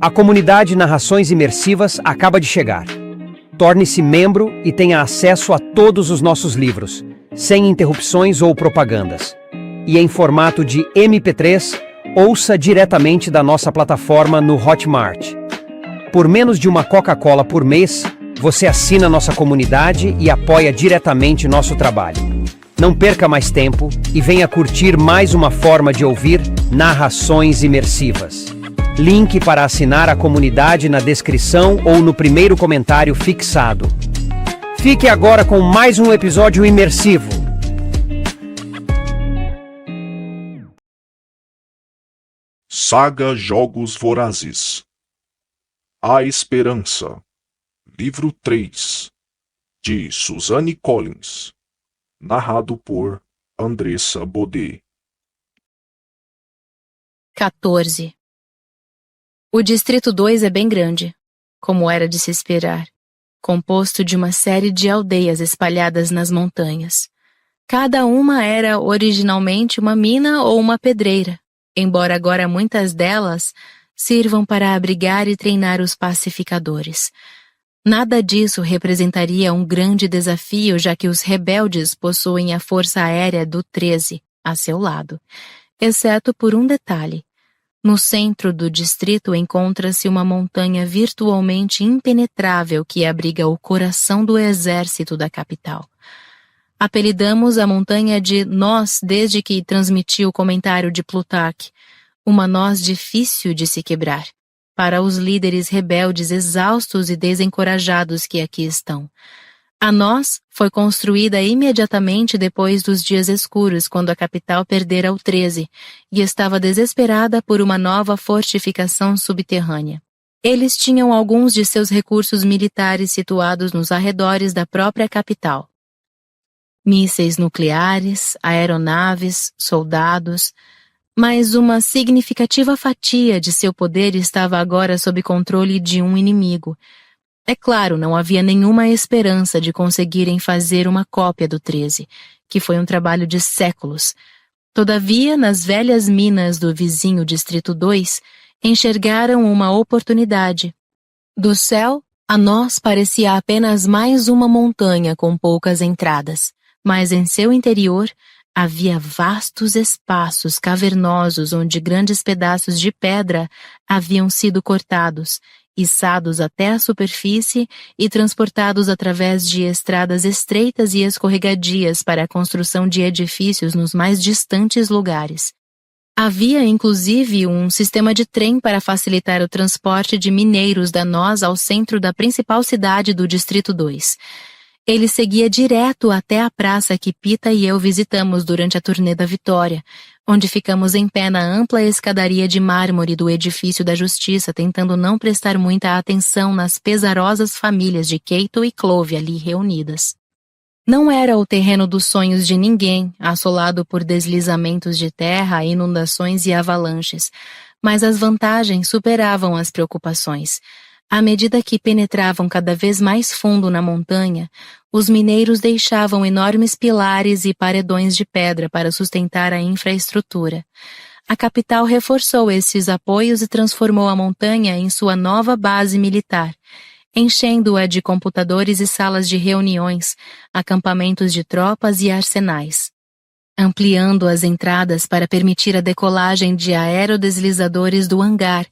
A comunidade Narrações Imersivas acaba de chegar. Torne-se membro e tenha acesso a todos os nossos livros, sem interrupções ou propagandas. E em formato de MP3, ouça diretamente da nossa plataforma no Hotmart. Por menos de uma Coca-Cola por mês, você assina nossa comunidade e apoia diretamente nosso trabalho. Não perca mais tempo e venha curtir mais uma forma de ouvir narrações imersivas. Link para assinar a comunidade na descrição ou no primeiro comentário fixado. Fique agora com mais um episódio imersivo. Saga Jogos Vorazes. A Esperança. Livro 3. De Suzanne Collins. Narrado por Andressa Baudet. 14. O Distrito 2 é bem grande, como era de se esperar, composto de uma série de aldeias espalhadas nas montanhas. Cada uma era originalmente uma mina ou uma pedreira, embora agora muitas delas sirvam para abrigar e treinar os pacificadores. Nada disso representaria um grande desafio, já que os rebeldes possuem a força aérea do 13 a seu lado, exceto por um detalhe. No centro do distrito encontra-se uma montanha virtualmente impenetrável que abriga o coração do exército da capital. Apelidamos a montanha de Noz desde que transmitiu o comentário de Plutarque, uma noz difícil de se quebrar, para os líderes rebeldes exaustos e desencorajados que aqui estão. A noz foi construída imediatamente depois dos dias escuros, quando a capital perdera o 13 e estava desesperada por uma nova fortificação subterrânea. Eles tinham alguns de seus recursos militares situados nos arredores da própria capital. Mísseis nucleares, aeronaves, soldados, mas uma significativa fatia de seu poder estava agora sob controle de um inimigo. É claro, não havia nenhuma esperança de conseguirem fazer uma cópia do 13, que foi um trabalho de séculos. Todavia, nas velhas minas do vizinho Distrito 2, enxergaram uma oportunidade. Do céu, a Noz parecia apenas mais uma montanha com poucas entradas, mas em seu interior havia vastos espaços cavernosos onde grandes pedaços de pedra haviam sido cortados, içados até a superfície e transportados através de estradas estreitas e escorregadias para a construção de edifícios nos mais distantes lugares. Havia, inclusive, um sistema de trem para facilitar o transporte de mineiros da Noz ao centro da principal cidade do Distrito 2. Ele seguia direto até a praça que Pita e eu visitamos durante a turnê da Vitória, onde ficamos em pé na ampla escadaria de mármore do edifício da Justiça, tentando não prestar muita atenção nas pesarosas famílias de Keito e Clove ali reunidas. Não era o terreno dos sonhos de ninguém, assolado por deslizamentos de terra, inundações e avalanches, mas as vantagens superavam as preocupações. À medida que penetravam cada vez mais fundo na montanha, os mineiros deixavam enormes pilares e paredões de pedra para sustentar a infraestrutura. A capital reforçou esses apoios e transformou a montanha em sua nova base militar, enchendo-a de computadores e salas de reuniões, acampamentos de tropas e arsenais. Ampliando as entradas para permitir a decolagem de aerodeslizadores do hangar,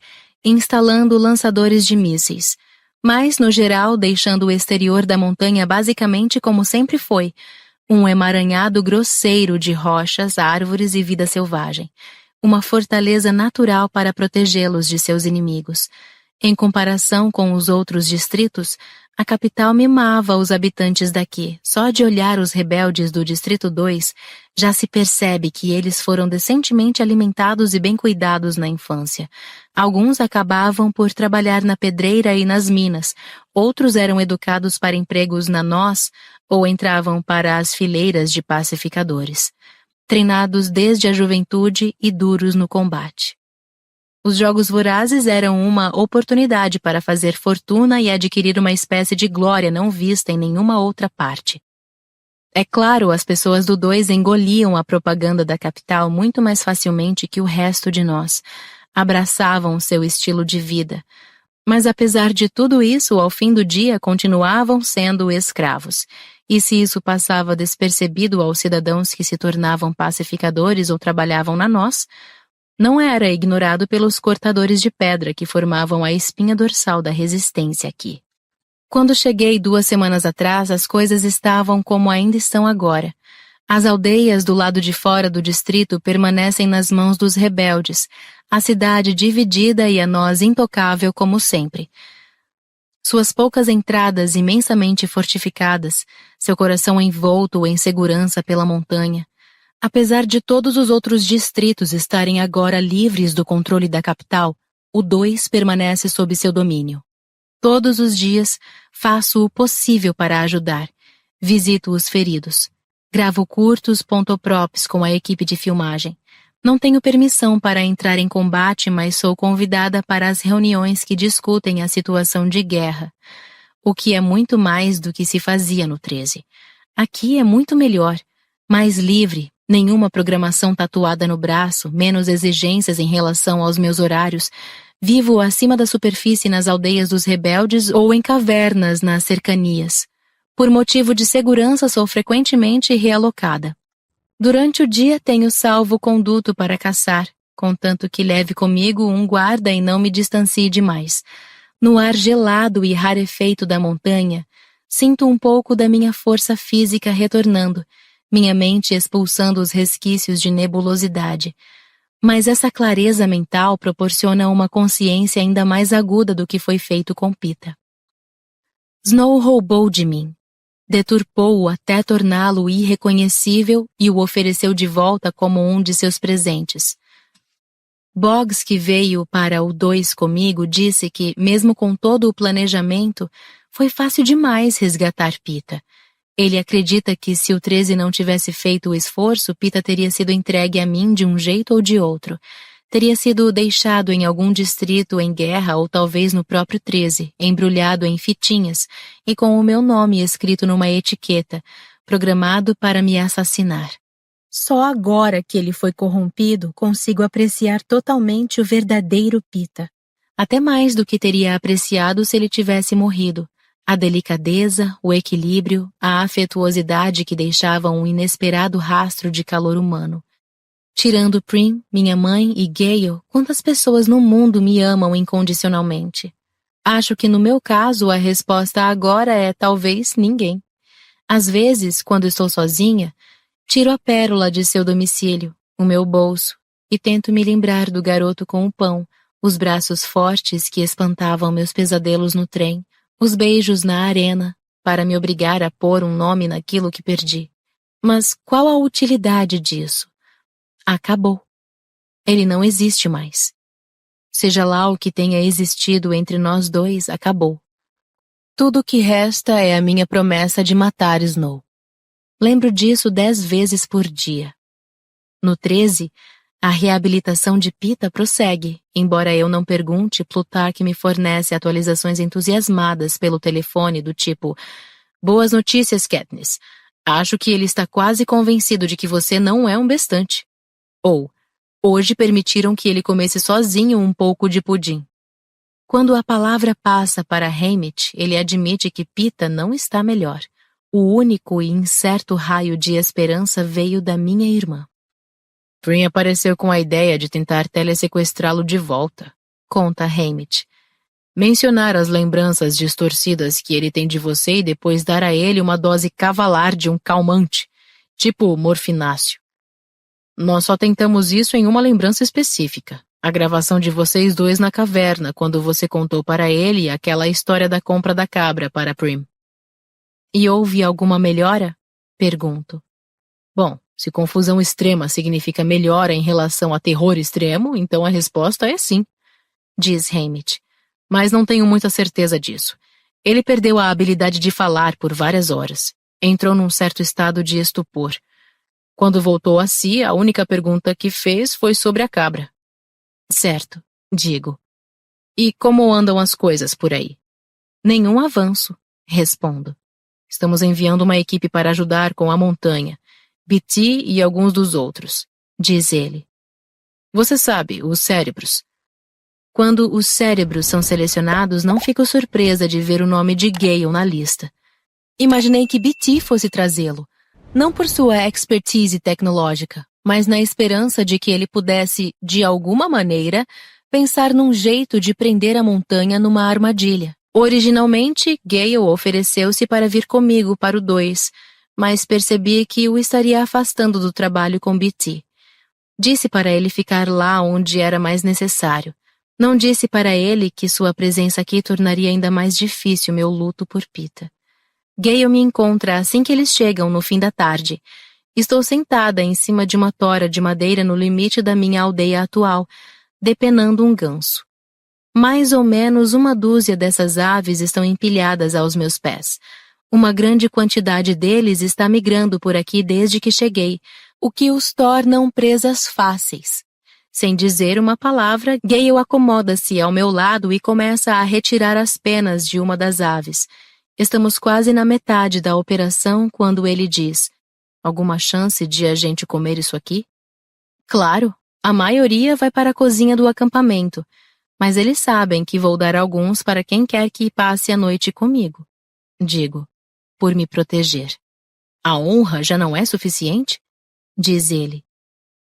instalando lançadores de mísseis, mas, no geral, deixando o exterior da montanha basicamente como sempre foi, um emaranhado grosseiro de rochas, árvores e vida selvagem, uma fortaleza natural para protegê-los de seus inimigos. Em comparação com os outros distritos, a capital mimava os habitantes daqui. Só de olhar os rebeldes do Distrito 2, já se percebe que eles foram decentemente alimentados e bem cuidados na infância. Alguns acabavam por trabalhar na pedreira e nas minas, outros eram educados para empregos na Noz ou entravam para as fileiras de pacificadores, treinados desde a juventude e duros no combate. Os Jogos Vorazes eram uma oportunidade para fazer fortuna e adquirir uma espécie de glória não vista em nenhuma outra parte. É claro, as pessoas do 2 engoliam a propaganda da capital muito mais facilmente que o resto de nós. abraçavam seu estilo de vida. Mas apesar de tudo isso, ao fim do dia continuavam sendo escravos. E se isso passava despercebido aos cidadãos que se tornavam pacificadores ou trabalhavam na noz, não era ignorado pelos cortadores de pedra que formavam a espinha dorsal da resistência aqui. Quando cheguei 2 semanas atrás, as coisas estavam como ainda estão agora. As aldeias do lado de fora do distrito permanecem nas mãos dos rebeldes, a cidade dividida e a noz intocável como sempre. Suas poucas entradas imensamente fortificadas, seu coração envolto em segurança pela montanha. Apesar de todos os outros distritos estarem agora livres do controle da capital, o 2 permanece sob seu domínio. Todos os dias faço o possível para ajudar. Visito os feridos. Gravo curtos pontoprops com a equipe de filmagem. Não tenho permissão para entrar em combate, mas sou convidada para as reuniões que discutem a situação de guerra, o que é muito mais do que se fazia no 13. Aqui é muito melhor, mais livre, nenhuma programação tatuada no braço, menos exigências em relação aos meus horários. Vivo acima da superfície nas aldeias dos rebeldes ou em cavernas nas cercanias. Por motivo de segurança, sou frequentemente realocada. Durante o dia tenho salvo-conduto para caçar, contanto que leve comigo um guarda e não me distancie demais. No ar gelado e rarefeito da montanha, sinto um pouco da minha força física retornando, minha mente expulsando os resquícios de nebulosidade. Mas essa clareza mental proporciona uma consciência ainda mais aguda do que foi feito com Pita. Snow roubou de mim. Deturpou-o até torná-lo irreconhecível e o ofereceu de volta como um de seus presentes. Boggs, que veio para o 2 comigo, disse que, mesmo com todo o planejamento, foi fácil demais resgatar Pita. Ele acredita que se o 13 não tivesse feito o esforço, Pita teria sido entregue a mim de um jeito ou de outro. Teria sido deixado em algum distrito em guerra ou talvez no próprio 13, embrulhado em fitinhas e com o meu nome escrito numa etiqueta, programado para me assassinar. Só agora que ele foi corrompido, consigo apreciar totalmente o verdadeiro Pita. Até mais do que teria apreciado se ele tivesse morrido. A delicadeza, o equilíbrio, a afetuosidade que deixavam um inesperado rastro de calor humano. Tirando Prim, minha mãe e Gale, quantas pessoas no mundo me amam incondicionalmente? Acho que no meu caso a resposta agora é talvez ninguém. Às vezes, quando estou sozinha, tiro a pérola de seu domicílio, o meu bolso, e tento me lembrar do garoto com o pão, os braços fortes que espantavam meus pesadelos no trem, os beijos na arena, para me obrigar a pôr um nome naquilo que perdi. Mas qual a utilidade disso? Acabou. Ele não existe mais. Seja lá o que tenha existido entre nós 2, acabou. Tudo o que resta é a minha promessa de matar Snow. Lembro disso 10 vezes por dia. No 13, a reabilitação de Pita prossegue, embora eu não pergunte, Plutarque me fornece atualizações entusiasmadas pelo telefone do tipo: "Boas notícias, Katniss. Acho que ele está quase convencido de que você não é um bestante." Ou, hoje permitiram que ele comesse sozinho um pouco de pudim. Quando a palavra passa para Haymitch, ele admite que Pita não está melhor. O único e incerto raio de esperança veio da minha irmã. Prim apareceu com a ideia de tentar telesequestrá-lo de volta, conta Haymitch. Mencionar as lembranças distorcidas que ele tem de você e depois dar a ele uma dose cavalar de um calmante, tipo morfináceo. Nós só tentamos isso em uma lembrança específica, a gravação de vocês 2 na caverna, quando você contou para ele aquela história da compra da cabra para Prim. E houve alguma melhora? Pergunto. Bom, se confusão extrema significa melhora em relação a terror extremo, então a resposta é sim, diz Haymitch. Mas não tenho muita certeza disso. Ele perdeu a habilidade de falar por várias horas. Entrou num certo estado de estupor. Quando voltou a si, a única pergunta que fez foi sobre a cabra. Certo, digo. E como andam as coisas por aí? Nenhum avanço, respondo. Estamos enviando uma equipe para ajudar com a montanha, BT e alguns dos outros, diz ele. Você sabe, os cérebros. Quando os cérebros são selecionados, não fico surpresa de ver o nome de Gale na lista. Imaginei que BT fosse trazê-lo, não por sua expertise tecnológica, mas na esperança de que ele pudesse, de alguma maneira, pensar num jeito de prender a montanha numa armadilha. Originalmente, Gale ofereceu-se para vir comigo para o 2, mas percebi que o estaria afastando do trabalho com BT. Disse para ele ficar lá onde era mais necessário. Não disse para ele que sua presença aqui tornaria ainda mais difícil meu luto por Pita. Gale me encontra assim que eles chegam no fim da tarde. Estou sentada em cima de uma tora de madeira no limite da minha aldeia atual, depenando um ganso. Mais ou menos uma dúzia dessas aves estão empilhadas aos meus pés. Uma grande quantidade deles está migrando por aqui desde que cheguei, o que os tornam presas fáceis. Sem dizer uma palavra, Gale acomoda-se ao meu lado e começa a retirar as penas de uma das aves. Estamos quase na metade da operação quando ele diz: "Alguma chance de a gente comer isso aqui?" Claro, a maioria vai para a cozinha do acampamento, mas eles sabem que vou dar alguns para quem quer que passe a noite comigo. Digo, por me proteger. A honra já não é suficiente? Diz ele.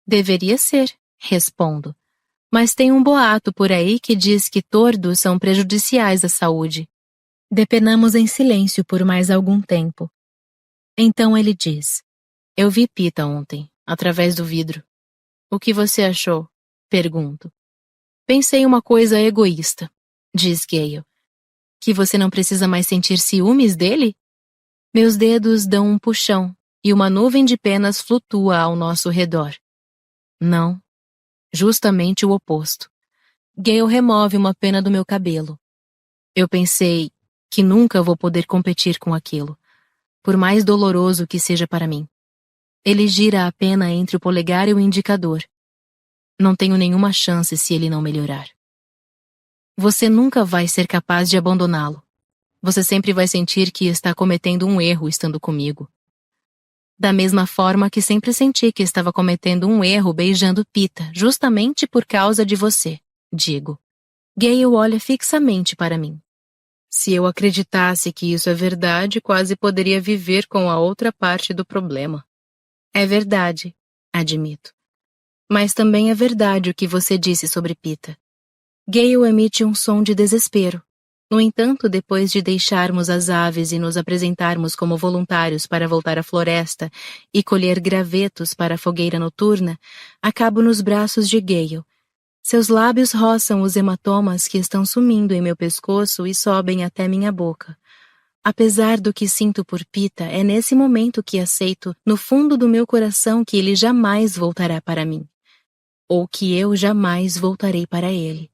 Deveria ser, respondo. Mas tem um boato por aí que diz que tordos são prejudiciais à saúde. Depenamos em silêncio por mais algum tempo. Então ele diz: "Eu vi Pita ontem, através do vidro." "O que você achou?" Pergunto. "Pensei uma coisa egoísta", diz Gale. "Que você não precisa mais sentir ciúmes dele?" Meus dedos dão um puxão e uma nuvem de penas flutua ao nosso redor. Não, justamente o oposto. Gale remove uma pena do meu cabelo. Eu pensei que nunca vou poder competir com aquilo, por mais doloroso que seja para mim. Ele gira a pena entre o polegar e o indicador. Não tenho nenhuma chance se ele não melhorar. Você nunca vai ser capaz de abandoná-lo. Você sempre vai sentir que está cometendo um erro estando comigo. Da mesma forma que sempre senti que estava cometendo um erro beijando Pita, justamente por causa de você, digo. Gale olha fixamente para mim. Se eu acreditasse que isso é verdade, quase poderia viver com a outra parte do problema. É verdade, admito. Mas também é verdade o que você disse sobre Pita. Gale emite um som de desespero. No entanto, depois de deixarmos as aves e nos apresentarmos como voluntários para voltar à floresta e colher gravetos para a fogueira noturna, acabo nos braços de Gale. Seus lábios roçam os hematomas que estão sumindo em meu pescoço e sobem até minha boca. Apesar do que sinto por Pita, é nesse momento que aceito, no fundo do meu coração, que ele jamais voltará para mim. Ou que eu jamais voltarei para ele.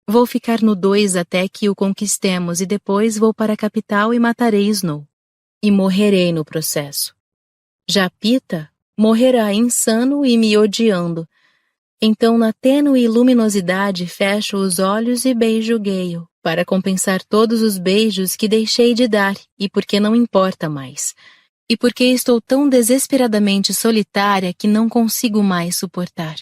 Vou ficar no 2 até que o conquistemos e depois vou para a capital e matarei Snow. E morrerei no processo. Já Pita morrerá insano e me odiando. Então, na tênue luminosidade, fecho os olhos e beijo Gale, para compensar todos os beijos que deixei de dar e porque não importa mais. E porque estou tão desesperadamente solitária que não consigo mais suportar.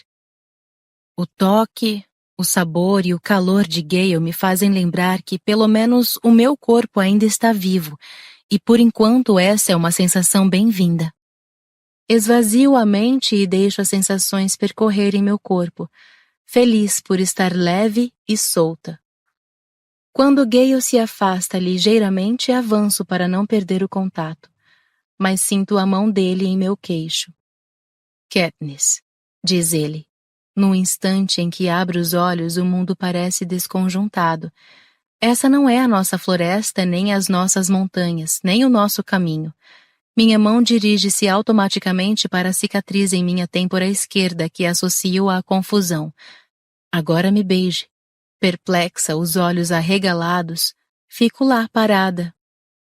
O toque, o sabor e o calor de Gale me fazem lembrar que pelo menos o meu corpo ainda está vivo, e por enquanto essa é uma sensação bem-vinda. Esvazio a mente e deixo as sensações percorrerem meu corpo, feliz por estar leve e solta. Quando Gale se afasta ligeiramente, avanço para não perder o contato, mas sinto a mão dele em meu queixo. Katniss, diz ele. Num instante em que abro os olhos, o mundo parece desconjuntado. Essa não é a nossa floresta, nem as nossas montanhas, nem o nosso caminho. Minha mão dirige-se automaticamente para a cicatriz em minha têmpora esquerda que associo à confusão. Agora me beije. Perplexa, os olhos arregalados, fico lá parada,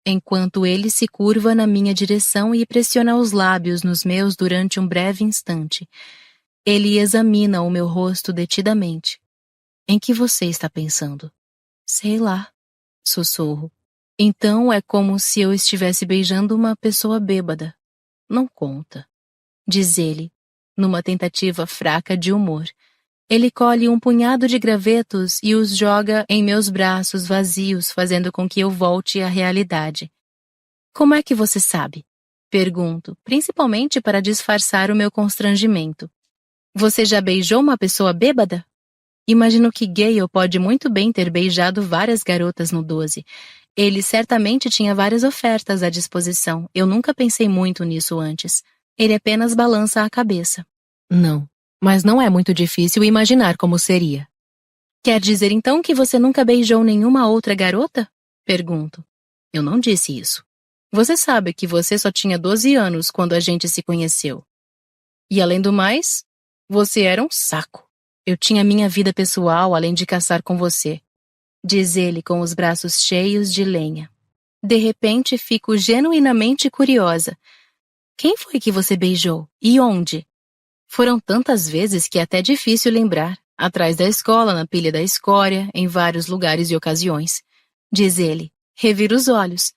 enquanto ele se curva na minha direção e pressiona os lábios nos meus durante um breve instante. Ele examina o meu rosto detidamente. Em que você está pensando? Sei lá, sussurro. Então é como se eu estivesse beijando uma pessoa bêbada. Não conta, diz ele, numa tentativa fraca de humor. Ele colhe um punhado de gravetos e os joga em meus braços vazios, fazendo com que eu volte à realidade. Como é que você sabe? Pergunto, principalmente para disfarçar o meu constrangimento. Você já beijou uma pessoa bêbada? Imagino que Gale pode muito bem ter beijado várias garotas no 12. Ele certamente tinha várias ofertas à disposição. Eu nunca pensei muito nisso antes. Ele apenas balança a cabeça. Não, mas não é muito difícil imaginar como seria. Quer dizer então que você nunca beijou nenhuma outra garota? Pergunto. Eu não disse isso. Você sabe que você só tinha 12 anos quando a gente se conheceu. E além do mais, você era um saco. Eu tinha minha vida pessoal além de caçar com você, diz ele com os braços cheios de lenha. De repente, fico genuinamente curiosa. Quem foi que você beijou? E onde? Foram tantas vezes que é até difícil lembrar. Atrás da escola, na pilha da escória, em vários lugares e ocasiões. Diz ele, revira os olhos.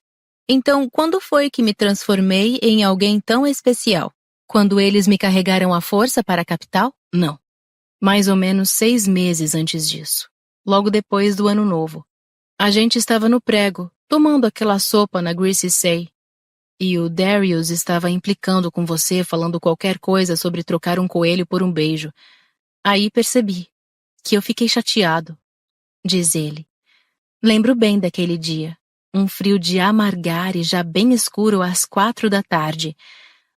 Então, quando foi que me transformei em alguém tão especial? Quando eles me carregaram à força para a capital? Não. Mais ou menos 6 meses antes disso. Logo depois do ano novo. A gente estava no prego, tomando aquela sopa na Greasy Say. E o Darius estava implicando com você, falando qualquer coisa sobre trocar um coelho por um beijo. Aí percebi que eu fiquei chateado, diz ele. Lembro bem daquele dia. Um frio de amargar e já bem escuro às 4 da tarde.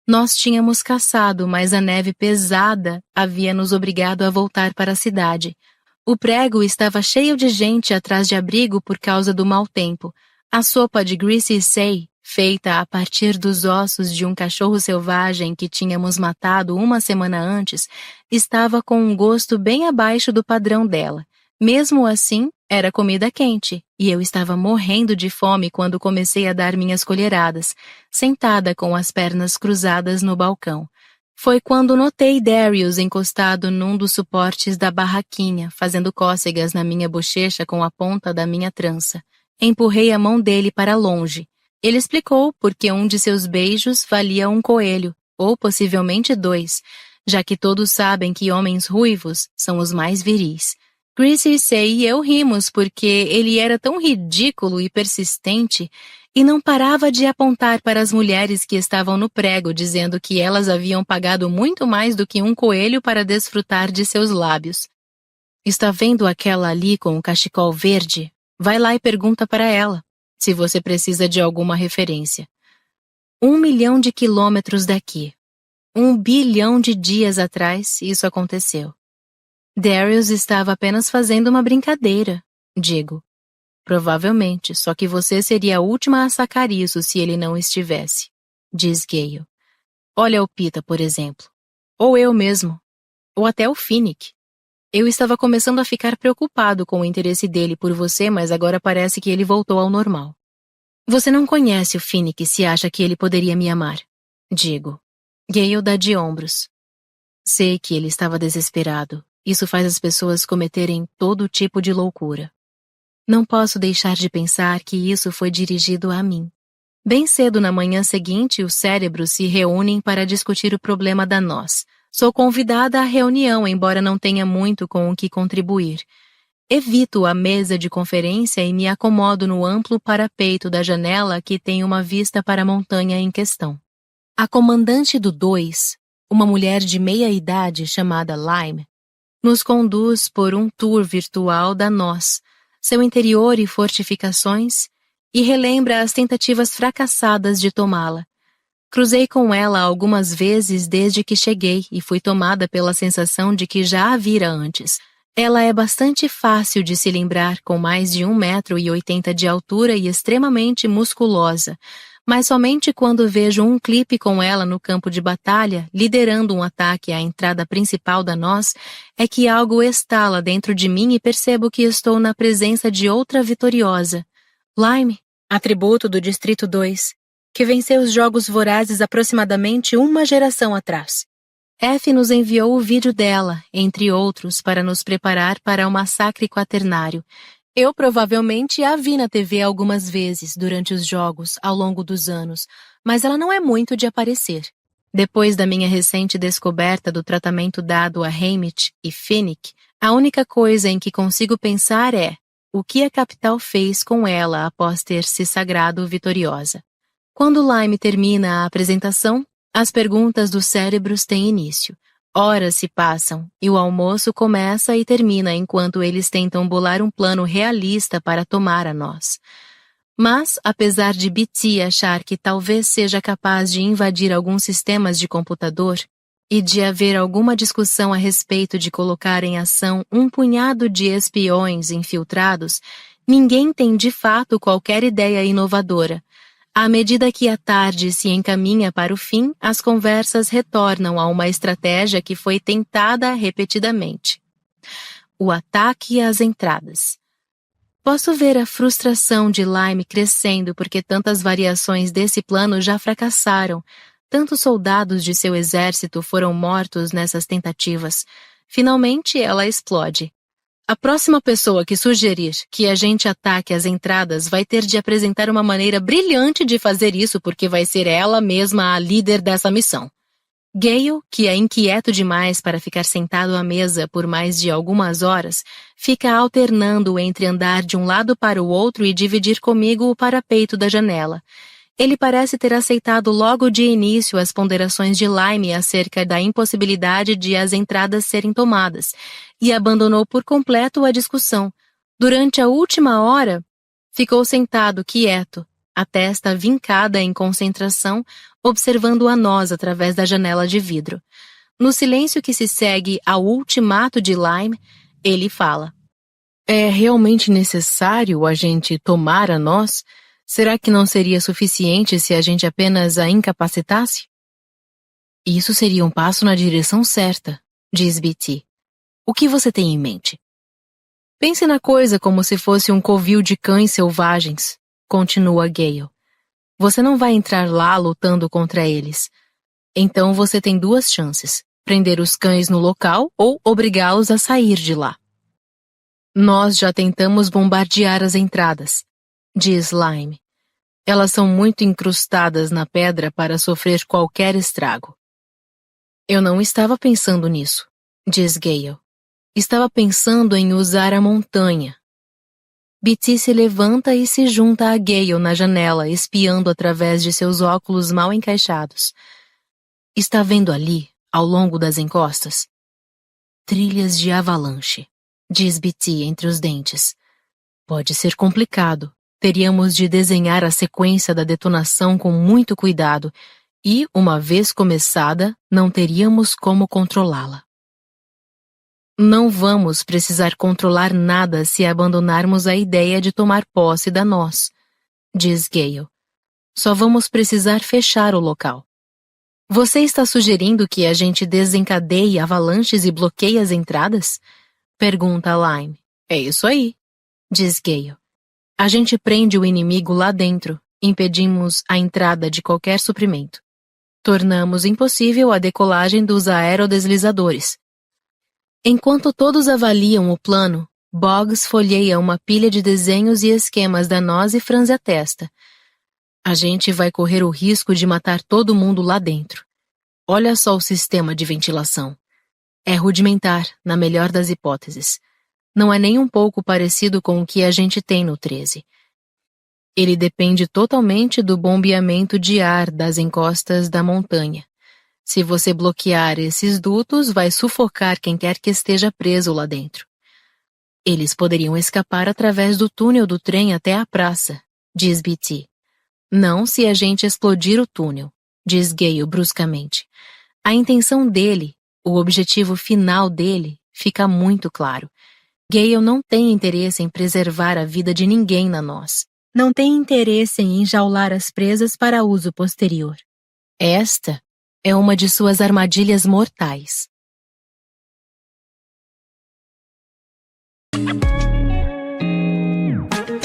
Nós tínhamos caçado, mas a neve pesada havia nos obrigado a voltar para a cidade. O prego estava cheio de gente atrás de abrigo por causa do mau tempo. A sopa de Greasy Say, feita a partir dos ossos de um cachorro selvagem que tínhamos matado uma semana antes, estava com um gosto bem abaixo do padrão dela. Mesmo assim, era comida quente, e eu estava morrendo de fome quando comecei a dar minhas colheradas, sentada com as pernas cruzadas no balcão. Foi quando notei Darius encostado num dos suportes da barraquinha, fazendo cócegas na minha bochecha com a ponta da minha trança. Empurrei a mão dele para longe. Ele explicou porque um de seus beijos valia um coelho, ou possivelmente 2, já que todos sabem que homens ruivos são os mais viris. Greasy Say e eu rimos porque ele era tão ridículo e persistente e não parava de apontar para as mulheres que estavam no prego, dizendo que elas haviam pagado muito mais do que um coelho para desfrutar de seus lábios. Está vendo aquela ali com o cachecol verde? Vai lá e pergunta para ela, se você precisa de alguma referência. 1 milhão de quilômetros daqui. 1 bilhão de dias atrás, isso aconteceu. Darius estava apenas fazendo uma brincadeira, digo. Provavelmente, só que você seria a última a sacar isso se ele não estivesse, diz Gale. Olha o Pita, por exemplo. Ou eu mesmo. Ou até o Finnick. Eu estava começando a ficar preocupado com o interesse dele por você, mas agora parece que ele voltou ao normal. Você não conhece o Finnick se acha que ele poderia me amar, digo. Gale dá de ombros. Sei que ele estava desesperado. Isso faz as pessoas cometerem todo tipo de loucura. Não posso deixar de pensar que isso foi dirigido a mim. Bem cedo na manhã seguinte, os cérebros se reúnem para discutir o problema da nós. Sou convidada à reunião, embora não tenha muito com o que contribuir. Evito a mesa de conferência e me acomodo no amplo parapeito da janela que tem uma vista para a montanha em questão. A comandante do 2, uma mulher de meia idade chamada Lime, nos conduz por um tour virtual da nós, seu interior e fortificações, e relembra as tentativas fracassadas de tomá-la. Cruzei com ela algumas vezes desde que cheguei e fui tomada pela sensação de que já a vira antes. Ela é bastante fácil de se lembrar, com mais de 1,80 m de altura e extremamente musculosa, mas somente quando vejo um clipe com ela no campo de batalha, liderando um ataque à entrada principal da nós, é que algo estala dentro de mim e percebo que estou na presença de outra vitoriosa. Lime, atributo do Distrito 2, que venceu os Jogos Vorazes aproximadamente uma geração atrás. F nos enviou o vídeo dela, entre outros, para nos preparar para o massacre quaternário. Eu provavelmente a vi na TV algumas vezes durante os jogos, ao longo dos anos, mas ela não é muito de aparecer. Depois da minha recente descoberta do tratamento dado a Haymitch e Finnick, a única coisa em que consigo pensar é o que a capital fez com ela após ter se sagrado vitoriosa. Quando Lime termina a apresentação, as perguntas dos cérebros têm início. Horas se passam e o almoço começa e termina enquanto eles tentam bolar um plano realista para tomar a nós. Mas, apesar de BT achar que talvez seja capaz de invadir alguns sistemas de computador e de haver alguma discussão a respeito de colocar em ação um punhado de espiões infiltrados, ninguém tem de fato qualquer ideia inovadora. À medida que a tarde se encaminha para o fim, as conversas retornam a uma estratégia que foi tentada repetidamente. O ataque às entradas. Posso ver a frustração de Lime crescendo porque tantas variações desse plano já fracassaram. Tantos soldados de seu exército foram mortos nessas tentativas. Finalmente, ela explode. A próxima pessoa que sugerir que a gente ataque as entradas vai ter de apresentar uma maneira brilhante de fazer isso porque vai ser ela mesma a líder dessa missão. Gale, que é inquieto demais para ficar sentado à mesa por mais de algumas horas, fica alternando entre andar de um lado para o outro e dividir comigo o parapeito da janela. Ele parece ter aceitado logo de início as ponderações de Lime acerca da impossibilidade de as entradas serem tomadas, e abandonou por completo a discussão. Durante a última hora, ficou sentado quieto, a testa vincada em concentração, observando a nós através da janela de vidro. No silêncio que se segue ao ultimato de Lime, ele fala: "É realmente necessário a gente tomar a nós? Será que não seria suficiente se a gente apenas a incapacitasse?" "Isso seria um passo na direção certa", diz BT. "O que você tem em mente?" "Pense na coisa como se fosse um covil de cães selvagens", continua Gale. "Você não vai entrar lá lutando contra eles. Então você tem duas chances: prender os cães no local ou obrigá-los a sair de lá." "Nós já tentamos bombardear as entradas", diz Lime. "Elas são muito incrustadas na pedra para sofrer qualquer estrago." "Eu não estava pensando nisso", diz Gale. "Estava pensando em usar a montanha." BT se levanta e se junta a Gale na janela, espiando através de seus óculos mal encaixados. "Está vendo ali, ao longo das encostas?" "Trilhas de avalanche", diz BT entre os dentes. "Pode ser complicado. Teríamos de desenhar a sequência da detonação com muito cuidado e, uma vez começada, não teríamos como controlá-la." "Não vamos precisar controlar nada se abandonarmos a ideia de tomar posse da nós", diz Gale. "Só vamos precisar fechar o local." "Você está sugerindo que a gente desencadeie avalanches e bloqueie as entradas?" pergunta Lime. "É isso aí", diz Gale. "A gente prende o inimigo lá dentro, impedimos a entrada de qualquer suprimento. Tornamos impossível a decolagem dos aerodeslizadores." Enquanto todos avaliam o plano, Boggs folheia uma pilha de desenhos e esquemas da nós e franze a testa. "A gente vai correr o risco de matar todo mundo lá dentro. Olha só o sistema de ventilação. É rudimentar, na melhor das hipóteses. Não é nem um pouco parecido com o que a gente tem no 13. Ele depende totalmente do bombeamento de ar das encostas da montanha. Se você bloquear esses dutos, vai sufocar quem quer que esteja preso lá dentro. Eles poderiam escapar através do túnel do trem até a praça", diz BT. "Não se a gente explodir o túnel", diz Gale bruscamente. A intenção dele, o objetivo final dele, fica muito claro. Gale não tem interesse em preservar a vida de ninguém na nós. Não tem interesse em enjaular as presas para uso posterior. Esta é uma de suas armadilhas mortais.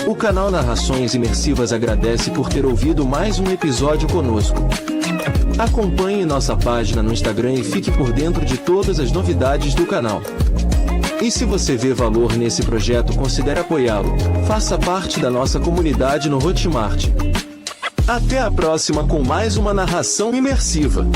O canal Narrações Imersivas agradece por ter ouvido mais um episódio conosco. Acompanhe nossa página no Instagram e fique por dentro de todas as novidades do canal. E se você vê valor nesse projeto, considere apoiá-lo. Faça parte da nossa comunidade no Hotmart. Até a próxima com mais uma narração imersiva.